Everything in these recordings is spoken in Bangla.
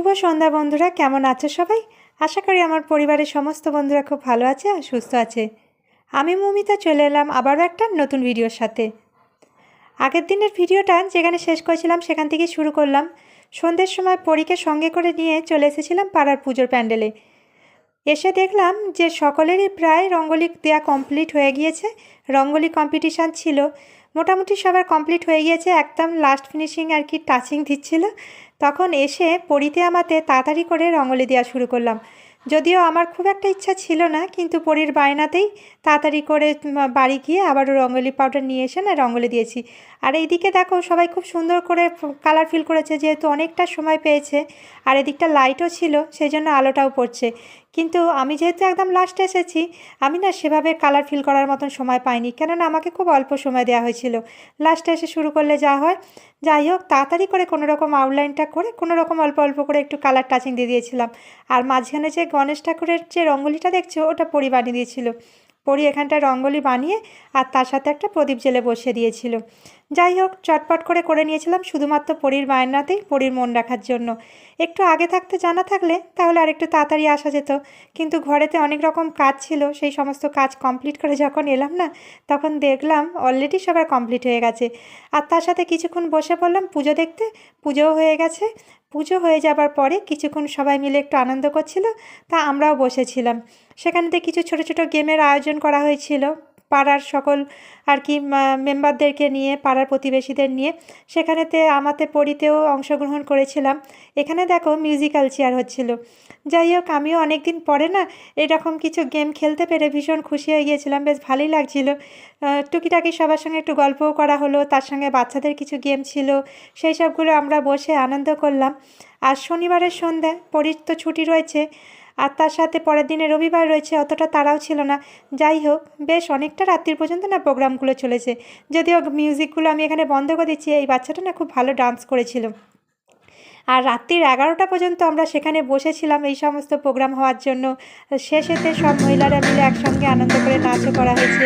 শুভ সন্ধ্যা বন্ধুরা, কেমন আছো সবাই? আশা করি আমার পরিবারের সমস্ত বন্ধুরা খুব ভালো আছে আর সুস্থ আছে। আমি মৌমিতা চলে এলাম আবারও একটা নতুন ভিডিওর সাথে। আগের দিনের ভিডিওটা যেখানে শেষ করেছিলাম সেখান থেকেই শুরু করলাম। সন্ধ্যের সময় পরীকে সঙ্গে করে নিয়ে চলে এসেছিলাম পাড়ার পুজোর প্যান্ডেলে। এসে দেখলাম যে সকলেরই প্রায় রঙ্গোলি দেওয়া কমপ্লিট হয়ে গিয়েছে। রঙ্গোলি কম্পিটিশান ছিল, মোটামুটি সবার কমপ্লিট হয়ে গিয়েছে, একদম লাস্ট ফিনিশিং আর কি টাচিং দিচ্ছিল। তখন এসে পরীতে আমাতে তাড়াতাড়ি করে রঙ্গোলি দেওয়া শুরু করলাম। যদিও আমার খুব একটা ইচ্ছা ছিল না, কিন্তু পরীর বায়নাতেই তাড়াতাড়ি করে বাড়ি গিয়ে আবারও রঙ্গোলি পাউডার নিয়ে এসে না রঙ্গোলি দিয়েছি। আর এইদিকে দেখো সবাই খুব সুন্দর করে কালার ফিল করেছে, যেহেতু অনেকটা সময় পেয়েছে। আর এদিকটা লাইটও ছিল, সেই জন্য আলোটাও পড়ছে। কিন্তু আমি যেহেতু একদম লাস্টে এসেছি, আমি না সেভাবে কালার ফিল করার মতন সময় পাইনি, কেননা আমাকে খুব অল্প সময় দেওয়া হয়েছিল। লাস্টে এসে শুরু করলে যা হয়। যাই হোক, তাড়াতাড়ি করে কোনো রকম আউটলাইনটা করে কোনো রকম অল্প অল্প করে একটু কালার টাচিং দিয়ে দিয়েছিলাম। আর মাঝখানে যে গণেশ ঠাকুরের যে রঙ্গোলিটা দেখছো, ওটা পরি বানিয়ে দিয়েছিল। পরি এখানটায় রঙ্গোলি বানিয়ে আর তার সাথে একটা প্রদীপ জেলে বসিয়ে দিয়েছিল। যাই হোক, চটপট করে নিয়েছিলাম শুধুমাত্র পরীর বায়নাতেই, পরীর মন রাখার জন্য। একটু আগে থাকতে জানা থাকলে তাহলে আর একটু তাড়াতাড়ি আসা যেত, কিন্তু ঘরেতে অনেক রকম কাজ ছিল। সেই সমস্ত কাজ কমপ্লিট করে যখন এলাম না, তখন দেখলাম অলরেডি সবার কমপ্লিট হয়ে গেছে। আর তার সাথে কিছুক্ষণ বসে পড়লাম পুজো দেখতে। পুজোও হয়ে গেছে। পুজো হয়ে যাবার পরে কিছুক্ষণ সবাই মিলে একটু আনন্দ করছিল, তা আমরাও বসেছিলাম। সেখানেতে কিছু ছোট ছোট গেমের আয়োজন করা হয়েছিল পাড়ার সকল আর কি মেম্বারদেরকে নিয়ে, পাড়ার প্রতিবেশীদের নিয়ে। সেখানেতে আমাতে পড়িতেও অংশগ্রহণ করেছিলাম। এখানে দেখো মিউজিক্যাল চেয়ার হচ্ছিল। যাই হোক, আমিও অনেক দিন পরে না এরকম কিছু গেম খেলতে পেরে ভীষণ খুশি হয়ে গিয়েছিলাম, বেশ ভালোই লাগছিল। টুকিটাকি সবার সঙ্গে একটু গল্পও করা হলো, তার সঙ্গে বাচ্চাদের কিছু গেম ছিল, সেই সবগুলো আমরা বসে আনন্দ করলাম। আর শনিবারের সন্ধ্যা, পরীর তো ছুটি রয়েছে, আর তার সাথে পরের দিনে রবিবার রয়েছে, অতটা তাড়াও ছিল না। যাই হোক, বেশ অনেকটা রাত্রির পর্যন্ত না প্রোগ্রামগুলো চলেছে। যদিও মিউজিকগুলো আমি এখানে বন্ধ করে দিচ্ছি, এই বাচ্চাটা না খুব ভালো ডান্স করেছিল। আর রাত্রির 11টা পর্যন্ত আমরা সেখানে বসেছিলাম এই সমস্ত প্রোগ্রাম হওয়ার জন্য। শেষেতে সব মহিলারা মিলে একসঙ্গে আনন্দ করে নাচও করা হয়েছে,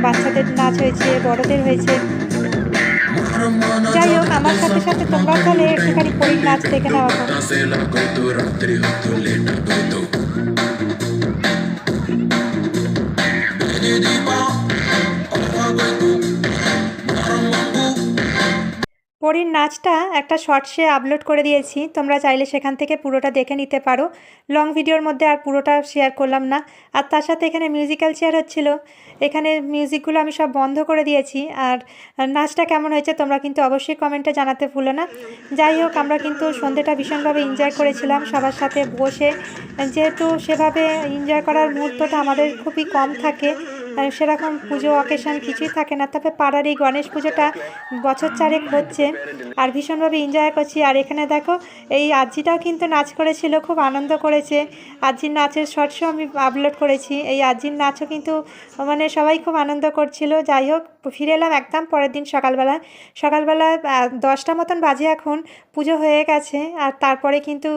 বাচ্চাদের নাচ হয়েছে, বড়দের হয়েছে। যাই হোক, আমার সাথে সাথে তোমরাও তাহলে একটুখানি পরীর নাচ দেখে নাও এখন। পরীর নাচটা একটা শর্টসে আপলোড করে দিয়েছি, তোমরা চাইলে সেখান থেকে পুরোটা দেখে নিতে পারো। লং ভিডিওর মধ্যে আর পুরোটা শেয়ার করলাম না। আর তার সাথে এখানে মিউজিক্যাল চেয়ার হচ্ছিল, এখানে মিউজিকগুলো আমি সব বন্ধ করে দিয়েছি। আর নাচটা কেমন হয়েছে তোমরা কিন্তু অবশ্যই কমেন্টে জানাতে ভুলো না। যাই হোক, আমরা কিন্তু সন্ধ্যেটা ভীষণভাবে এনজয় করেছিলাম সবার সাথে বসে। যেহেতু সেভাবে এনজয় করার মুহূর্তটা আমাদের খুবই কম থাকে, সেরকম পুজো অকেশন কিছুই থাকে না। তবে পাড়ার এই গণেশ পুজোটা বছর চারেক হচ্ছে, আর ভীষণভাবে এনজয় করছি। আর এখানে দেখো, এই আজ্জিটাও কিন্তু নাচ করেছিল, খুব আনন্দ করেছে। আজ্জির নাচের শর্টসও আমি আপলোড করেছি। এই আজ্জির নাচও কিন্তু মানে সবাই খুব আনন্দ করছিল। যাই হোক, ফিরে এলাম একদম পরের দিন সকালবেলা। 10টা মতন বাজে এখন, পুজো হয়ে গেছে। আর তারপরে কিন্তু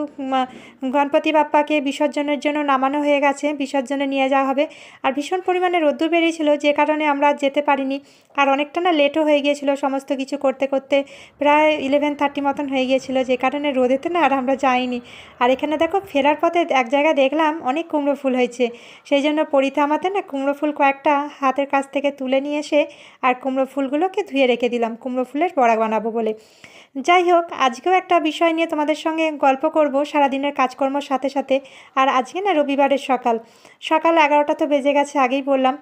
গণপতি বাপ্পাকে বিসর্জনের জন্য নামানো হয়ে গেছে, বিসর্জনে নিয়ে যাওয়া হবে। আর ভীষণ পরিমাণে রোদ্দুর বেরিয়েছিল, যে কারণে আমরা যেতে পারিনি। আর অনেকটা না লেটও হয়ে গিয়েছিল সমস্ত কিছু করতে করতে, প্রায় 11:30 মতন হয়ে গিয়েছিল, যে কারণে রোদেতে না আর আমরা যাইনি। আর এখানে দেখো, ফেরার পথে এক জায়গায় দেখলাম অনেক কুমড়ো ফুল হয়েছে, সেই জন্য পরিতে আমাতে না কুমড়ো ফুল কয়েকটা হাতের কাছ থেকে তুলে নিয়ে এসে আর কুমড়ো ফুলগুলোকে ধুয়ে রেখে দিলাম কুমড়ো ফুলের বড়া বানাবো বলে। যাই হোক, আজকেও একটা বিষয় নিয়ে তোমাদের সঙ্গে গল্প করব সারাদিনের কাজকর্মর সাথে সাথে। আর আজকে না রবিবারের সকাল 11টা তো বেজে গেছে, আগেই বললাম।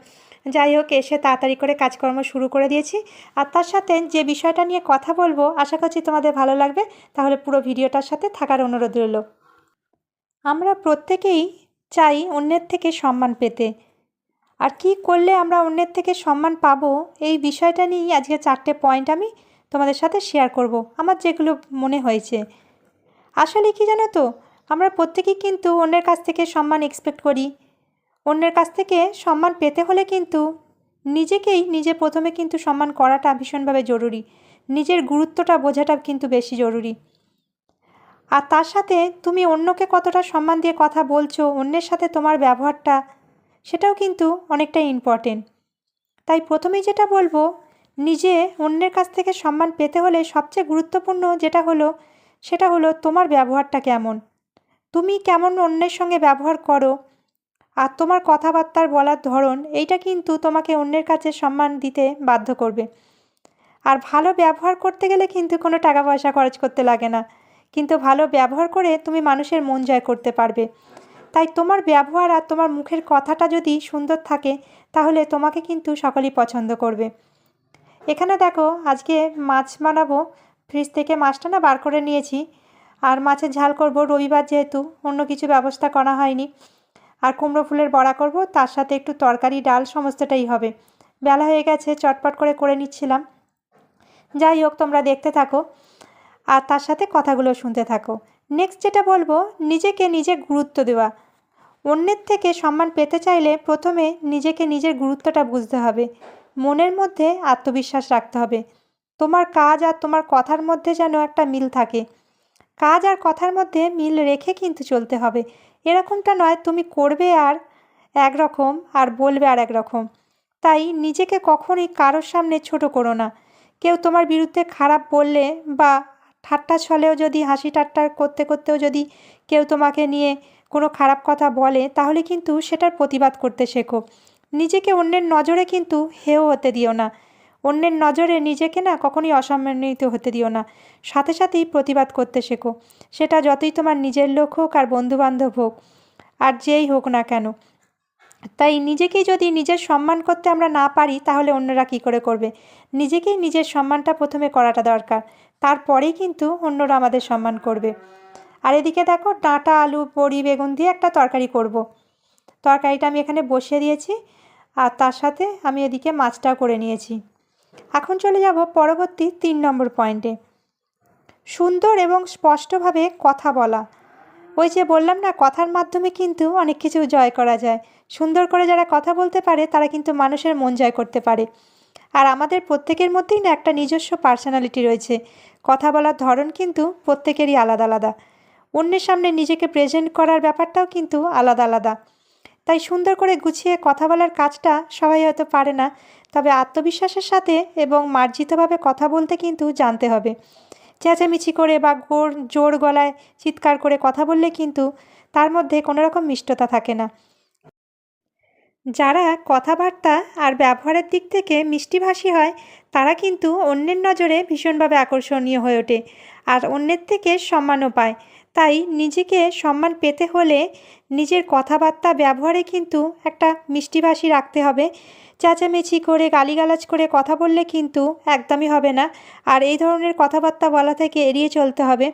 যাই হোক, এসে তাড়াতাড়ি করে কাজকর্ম শুরু করে দিয়েছি। আর তার সাথে যে বিষয়টা নিয়ে কথা বলবো, আশা করছি তোমাদের ভালো লাগবে, তাহলে পুরো ভিডিওটার সাথে থাকার অনুরোধ রইল। আমরা প্রত্যেকেই চাই অন্যের থেকে সম্মান পেতে। আর কি করলে আমরা অন্যের থেকে সম্মান পাবো, এই বিষয়টা নিয়েই আজকে 4টে পয়েন্ট আমি তোমাদের সাথে শেয়ার করব, আমার যেগুলো মনে হয়েছে। আসলে কি জানো তো, আমরা প্রত্যেকেই কিন্তু অন্যের কাছ থেকে সম্মান এক্সপেক্ট করি। অন্যের কাছ থেকে সম্মান পেতে হলে কিন্তু নিজে প্রথমে কিন্তু সম্মান করাটা ভীষণভাবে জরুরি। নিজের গুরুত্বটা বোঝাটা কিন্তু বেশি জরুরি। আর তার সাথে তুমি অন্যকে কতটা সম্মান দিয়ে কথা বলছো, অন্যের সাথে তোমার ব্যবহারটা, সেটাও কিন্তু অনেকটাই ইম্পর্টেন্ট। তাই প্রথমেই যেটা বলবো, নিজে অন্যের কাছ থেকে সম্মান পেতে হলে সবচেয়ে গুরুত্বপূর্ণ যেটা হলো, সেটা হলো তোমার ব্যবহারটা কেমন। তুমি কেমন অন্যের সঙ্গে ব্যবহার করো আর তোমার কথাবার্তার বলার ধরন, এইটা কিন্তু তোমাকে অন্যের কাছে সম্মান দিতে বাধ্য করবে। আর ভালো ব্যবহার করতে গেলে কিন্তু কোনো টাকা পয়সা খরচ করতে লাগে না, কিন্তু ভালো ব্যবহার করে তুমি মানুষের মন জয় করতে পারবে। তাই তোমার ব্যবহার আর তোমার মুখের কথাটা যদি সুন্দর থাকে তাহলে তোমাকে কিন্তু সকলেই পছন্দ করবে। এখানে দেখো আজকে মাছ বানাবো, ফ্রিজ থেকে মাছটা না বার করে নিয়েছি। আর মাছের ঝাল করব, রবিবার যেহেতু অন্য কিছু ব্যবস্থা করা হয়নি। আর কুমড়ো ফুলের বড়া করব, তার সাথে একটু তরকারি ডাল সমস্তটাই হবে। বেলা হয়ে গেছে, চটপট করে নিচ্ছিলাম। যাই হোক, তোমরা দেখতে থাকো আর তার সাথে কথাগুলো শুনতে থাকো। নেক্সট যেটা বলবো, নিজেকে নিজে গুরুত্ব দেওয়া। অন্যের থেকে সম্মান পেতে চাইলে প্রথমে নিজেকে নিজের গুরুত্বটা বুঝতে হবে। মনের মধ্যে আত্মবিশ্বাস রাখতে হবে। তোমার কাজ আর তোমার কথার মধ্যে যেন একটা মিল থাকে। কাজ আর কথার মধ্যে মিল রেখে কিন্তু চলতে হবে। এরকমটা নয় তুমি করবে আর একরকম আর বলবে আর একরকম। তাই নিজেকে কখনোই কারোর সামনে ছোট করো না। কেউ তোমার বিরুদ্ধে খারাপ বললে বা ঠাট্টা ছলেও যদি, হাসি ঠাট্টা করতে করতেও যদি কেউ তোমাকে নিয়ে কোনো খারাপ কথা বলে, তাহলে কিন্তু সেটার প্রতিবাদ করতে শেখো। নিজেকে অন্যের নজরে কিন্তু হেয় হতে দিও না। অন্যের নজরে নিজেকে না কখনোই অসম্মানিত হতে দিও না। সাথে সাথেই প্রতিবাদ করতে শেখো। সেটা যতই তোমার নিজের লোক হোক আর বন্ধুবান্ধব হোক আর যেই হোক না কেন। তাই নিজেকেই যদি নিজের সম্মান করতে আমরা না পারি তাহলে অন্যরা কী করে করবে। নিজেকেই নিজের সম্মানটা প্রথমে করাটা দরকার, তারপরেই কিন্তু অন্যরা আমাদের সম্মান করবে। আর এদিকে দেখো, ডাঁটা আলু বড়ি বেগুন দিয়ে একটা তরকারি করব। তরকারিটা আমি এখানে বসিয়ে দিয়েছি আর তার সাথে আমি এদিকে মাছটাও করে নিয়েছি। এখন চলে যাব পরবর্তী 3 নম্বর পয়েন্টে। সুন্দর এবং স্পষ্টভাবে কথা বলা। ওই যে বললাম না, কথার মাধ্যমে কিন্তু অনেক কিছু জয় করা যায়। সুন্দর করে যারা কথা বলতে পারে তারা কিন্তু মানুষের মন জয় করতে পারে। আর আমাদের প্রত্যেকের মধ্যেই না একটা নিজস্ব পার্সোনালিটি রয়েছে। কথা বলার ধরন কিন্তু প্রত্যেকেরই আলাদা আলাদা। অন্যের সামনে নিজেকে প্রেজেন্ট করার ব্যাপারটাও কিন্তু আলাদা আলাদা। তাই সুন্দর করে গুছিয়ে কথা বলার কাজটা সবাই হয়তো পারে না, তবে আত্মবিশ্বাসের সাথে এবং মার্জিতভাবে কথা বলতে কিন্তু জানতে হবে। চেঁচামেচি করে বা জোর গলায় চিৎকার করে কথা বললে কিন্তু তার মধ্যে কোনো রকম মিষ্টতা থাকে না। যারা কথাবার্তা আর ব্যবহারের দিক থেকে মিষ্টিভাষী হয় তারা কিন্তু অন্যের নজরে ভীষণভাবে আকর্ষণীয় হয়ে ওঠে আর অন্যের থেকে সম্মানও পায়। তাই নিজেকে সম্মান পেতে হলে নিজের কথাবার্তা ব্যবহারে কিন্তু একটা মিষ্টিভাষী রাখতে হবে। চেঁচামেচি করে গালিগালাজ করে কথা বললে কিন্তু একদমই হবে না। আর এই ধরনের কথাবার্তা বলা থেকে এড়িয়ে চলতে হবে।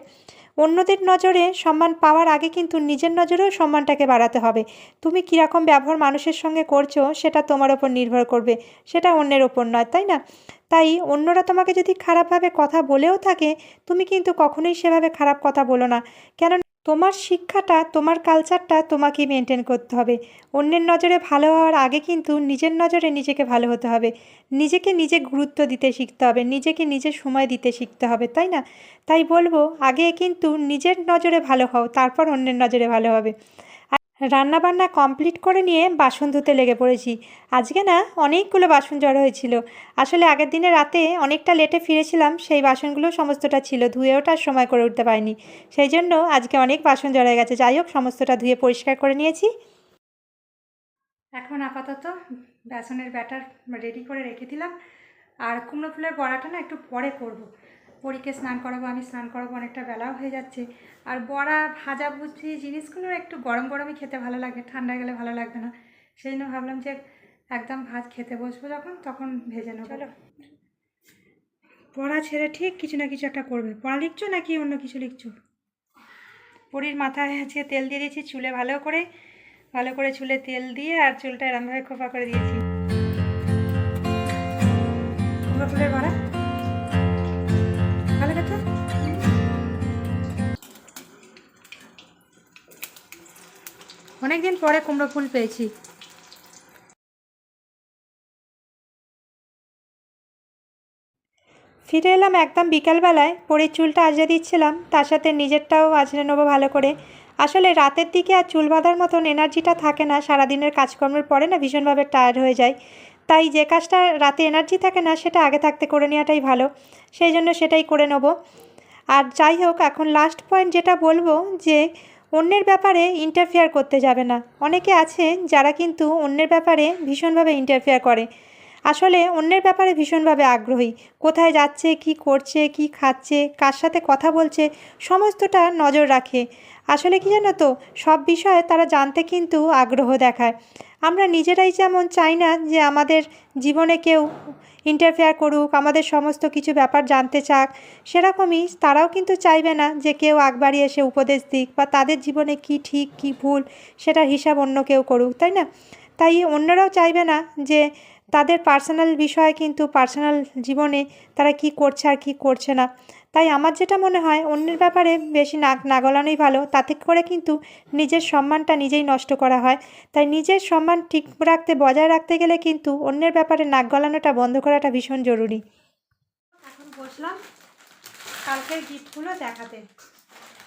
অন্যদের নজরে সম্মান পাওয়ার আগে কিন্তু নিজের নজরেও সম্মানটাকে বাড়াতে হবে। তুমি কীরকম ব্যবহার মানুষের সঙ্গে করছো সেটা তোমার ওপর নির্ভর করবে, সেটা অন্যের ওপর নয়, তাই না? তাই অন্যরা তোমাকে যদি খারাপভাবে কথা বলেও থাকে, তুমি কিন্তু কখনোই সেভাবে খারাপ কথা বলো না। কেন? তোমার শিক্ষাটা, তোমার কালচারটা তোমাকেই মেনটেন করতে হবে। অন্যের নজরে ভালো হওয়ার আগে কিন্তু নিজের নজরে নিজেকে ভালো হতে হবে। নিজেকে নিজে গুরুত্ব দিতে শিখতে হবে, নিজেকে নিজে সময় দিতে শিখতে হবে, তাই না? তাই বলবো, আগে কিন্তু নিজের নজরে ভালো হও, তারপর অন্যের নজরে ভালো হবে। রান্নাবান্না কমপ্লিট করে নিয়ে বাসন ধুতে লেগে পড়েছি। আজকে না অনেকগুলো বাসন জড়ো হয়েছিল। আসলে আগের দিনে রাতে অনেকটা লেটে ফিরেছিলাম, সেই বাসনগুলো সমস্তটা ছিল, ধুয়ে ওঠার সময় করে উঠতে পারিনি। সেই জন্য আজকে অনেক বাসন জড়ো হয়ে গেছে। যাই হোক, সমস্তটা ধুয়ে পরিষ্কার করে নিয়েছি। এখন আপাতত বেসনের ব্যাটার রেডি করে রেখে দিলাম। আর কুমড়ো ফুলের বড়াটা না একটু পরে করব। পরীকে স্নান করাবো, আমি স্নান করাবো, অনেকটা বেলাও হয়ে যাচ্ছে। আর বড়া ভাজা ভুজি জিনিসগুলো একটু গরম গরমই খেতে ভালো লাগে, ঠান্ডা গেলে ভালো লাগবে না। সেই জন্য ভাবলাম যে একদম খেতে বসবো যখন, তখন ভেজে নেবো। চলো, পড়া ছেড়ে ঠিক কিছু না কিছু একটা করবে। পড়া লিখছো নাকি অন্য কিছু লিখছো? পরীর মাথায় আছে তেল দিয়ে দিয়েছি, চুলে ভালো করে চুলে তেল দিয়ে আর চুলটা এরমভাবে খোপা করে দিয়েছি। কুমড়ো ফুলের বড়া ভালো খেতে। অনেকদিন পরে কুমড়ো ফুল পেয়েছি। ফিরে এলাম একদম বিকালবেলায়। পরীর চুলটা আজড়ে দিচ্ছিলাম, তার সাথে নিজেরটাও আজড়ে নেবো ভালো করে। আসলে রাতের দিকে আর চুল বাঁধার মতন এনার্জিটা থাকে না, সারাদিনের কাজকর্মের পরে না ভীষণভাবে টায়ার্ড হয়ে যায়। তাই যে কাজটা রাতে এনার্জি থাকে না সেটা আগে থাকতে করে নেওয়াটাই ভালো, সেই জন্য সেটাই করে নেব। আর যাই হোক, এখন লাস্ট পয়েন্ট যেটা বলবো, যে অন্যের ব্যাপারে ইন্টারফেয়ার করতে যাবে না। অনেকে আছে যারা কিন্তু অন্যের ব্যাপারে ভীষণভাবে ইন্টারফেয়ার করে, আসলে অন্যের ব্যাপারে ভীষণভাবে আগ্রহী। কোথায় যাচ্ছে, কি করছে, কি খাচ্ছে, কার সাথে কথা বলছে, সমস্তটা নজর রাখে। আসলে কি জানো তো, সব বিষয়ে তারা জানতে কিন্তু আগ্রহ দেখায়। আমরা নিজেরাই যেমন চাই না যে আমাদের জীবনে কেউ ইন্টারফেয়ার করুক, আমাদের সমস্ত কিছু ব্যাপার জানতে চাক, সেরকমই তারাও কিন্তু চাইবে না যে কেউ আগ বাড়িয়ে এসে উপদেশ দিক বা তাদের জীবনে কি ঠিক কি ভুল সেটার হিসাব অন্য কেউ করুক, তাই না? তাই অন্যরাও চাইবে না যে তাদের পার্সোনাল বিষয়ে কিন্তু পার্সোনাল জীবনে তারা কি করছে আর কি করছে না। তাই আমার যেটা মনে হয়, অন্যের ব্যাপারে বেশি নাক না গলানোই ভালো। তাতে করে কিন্তু নিজের সম্মানটা নিজেই নষ্ট করা হয়। তাই নিজের সম্মান ঠিক রাখতে, বজায় রাখতে গেলে কিন্তু অন্যের ব্যাপারে নাক গলানোটা বন্ধ করাটা ভীষণ জরুরি। এখন বসলাম কালকের গিফটগুলো দেখাতে।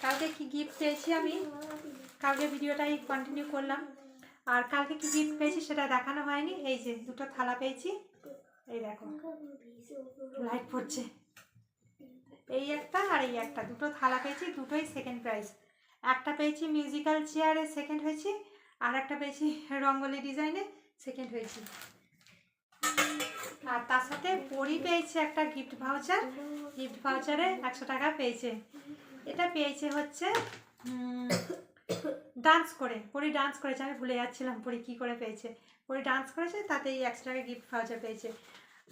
কালকে কি গিফট পেয়েছি আমি, কালকে ভিডিওটাই কন্টিনিউ করলাম। আর কালকে কি গিফট পেয়েছি সেটা দেখানো হয়নি। এই যে দুটো থালা পেয়েছি, এই দেখো লাইট পড়ছে, এই একটা আর এই একটা, দুটো থালা পেয়েছি, দুটোই সেকেন্ড প্রাইজ। একটা পেয়েছি মিউজিক্যাল চেয়ারে, সেকেন্ড হয়েছি, আর একটা পেয়েছি রঙ্গোলি ডিজাইনে, সেকেন্ড হয়েছি। আর তার সাথে পরি পেয়েছে একটা গিফট ভাউচার, গিফট ভাউচারে 100 টাকা পেয়েছে। এটা পেয়েছে হচ্ছে ডান্স করে, পরি ডান্স করেছে, আমি ভুলে যাচ্ছিলাম পরি কী করে পেয়েছে। পরি ডান্স করেছে, তাতে এই 100 টাকা গিফট ভাউচার পেয়েছে।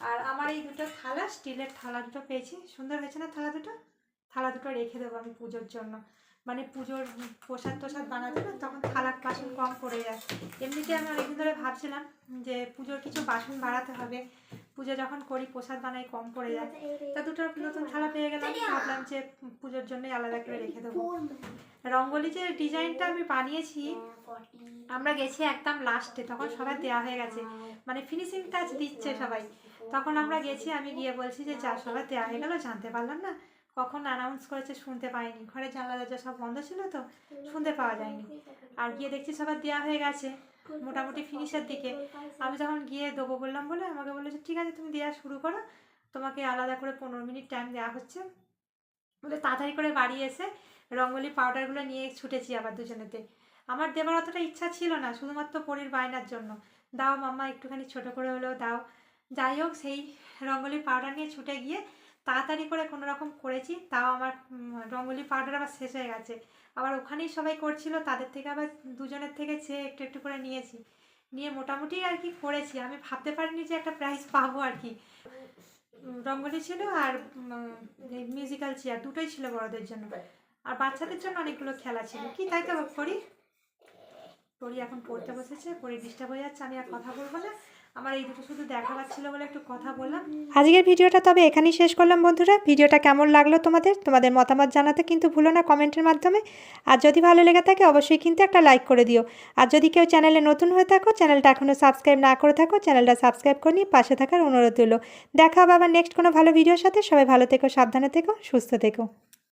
আর আমার এই দুটো থালা, স্টিলের থালা দুটো পেয়েছি। সুন্দর হয়েছে না থালা দুটো? থালা দুটো রেখে দেবো আমি পুজোর জন্য, মানে পুজোর প্রসাদ টোসাদ বানাতে না, তখন থালা বাসন কম পড়ে যায়। এমনিতে আমি অনেকদিন ধরে ভাবছিলাম যে পুজোর কিছু বাসন বাড়াতে হবে, পুজো যখন করি প্রসাদ বানাই কম পড়ে যায়। তা দুটো নতুন থালা পেয়ে গেলাম, ভাবলাম যে পুজোর জন্যই আলাদা করে রেখে দেবো। রঙ্গোলি যে ডিজাইনটা আমি বানিয়েছি, আমরা গেছি একদম লাস্টে, তখন সবাই দেওয়া হয়ে গেছে, মানে ফিনিশিং টাচ দিচ্ছে সবাই। তখন আমরা গেছি, আমি গিয়ে বলছি যে যা সবাই দেওয়া হয়ে গেল, জানতে পারলাম না কখন অ্যানাউন্স করেছে, শুনতে পাইনি, ঘরে জানলা দরজা সব বন্ধ ছিল তো শুনতে পাওয়া যায়নি। আর গিয়ে দেখছি সবার দেওয়া হয়ে গেছে মোটামুটি ফিনিশের দিকে। আমি যখন গিয়ে দেবো বললাম বলে আমাকে বললো যে ঠিক আছে তুমি দেওয়া শুরু করো, তোমাকে আলাদা করে 15 মিনিট টাইম দেওয়া হচ্ছে বলে তাড়াতাড়ি করে বাড়ি এসে রঙ্গোলি পাউডারগুলো নিয়ে ছুটেছি আবার দুজনেতে। আমার দেবার অতটা ইচ্ছা ছিল না, শুধুমাত্র পরির বায়নার জন্য, দাও মাম্মা একটুখানি ছোটো করে হলেও দাও। যাই হোক, সেই রঙ্গোলি পাউডার নিয়ে ছুটে গিয়ে তাড়াতাড়ি করে কোনো রকম করেছি, তাও আমার রঙ্গোলি পাউডার আবার শেষ হয়ে গেছে। আবার ওখানেই সবাই করছিল, তাদের থেকে আবার দুজনের থেকে চেয়ে একটু একটু করে নিয়েছি, নিয়ে মোটামুটি আর কি করেছি। আমি ভাবতে পারিনি যে একটা প্রাইজ পাবো আর কি। রঙ্গোলি ছিল আর মিউজিক্যাল চেয়ার দুটোই ছিল বড়দের জন্য, আর বাচ্চাদের জন্য অনেকগুলো খেলা ছিল। কি তাই তো করি, পরি এখন পড়তে বসেছে, পরি ডিস্টার্ব হয়ে যাচ্ছে, আমি আর কথা বলবো না। আমার এই দুটো শুধু দেখাবার ছিল বলে একটু কথা বললাম। আজকের ভিডিওটা তবে এখানেই শেষ করলাম বন্ধুরা। ভিডিওটা কেমন লাগলো তোমাদের মতামত জানাতে কিন্তু ভুলো না কমেন্টের মাধ্যমে। আর যদি ভালো লেগে থাকে অবশ্যই কিন্তু একটা লাইক করে দিও। আর যদি কেউ চ্যানেলে নতুন হয়ে থাকো, চ্যানেলটা এখনও সাবস্ক্রাইব না করে থাকো, চ্যানেলটা সাবস্ক্রাইব করে নিয়ে পাশে থাকার অনুরোধ রইল। দেখা হবে আবার নেক্সট কোনো ভালো ভিডিওর সাথে। সবাই ভালো থেকো, সাবধানে থেকো, সুস্থ থেকো।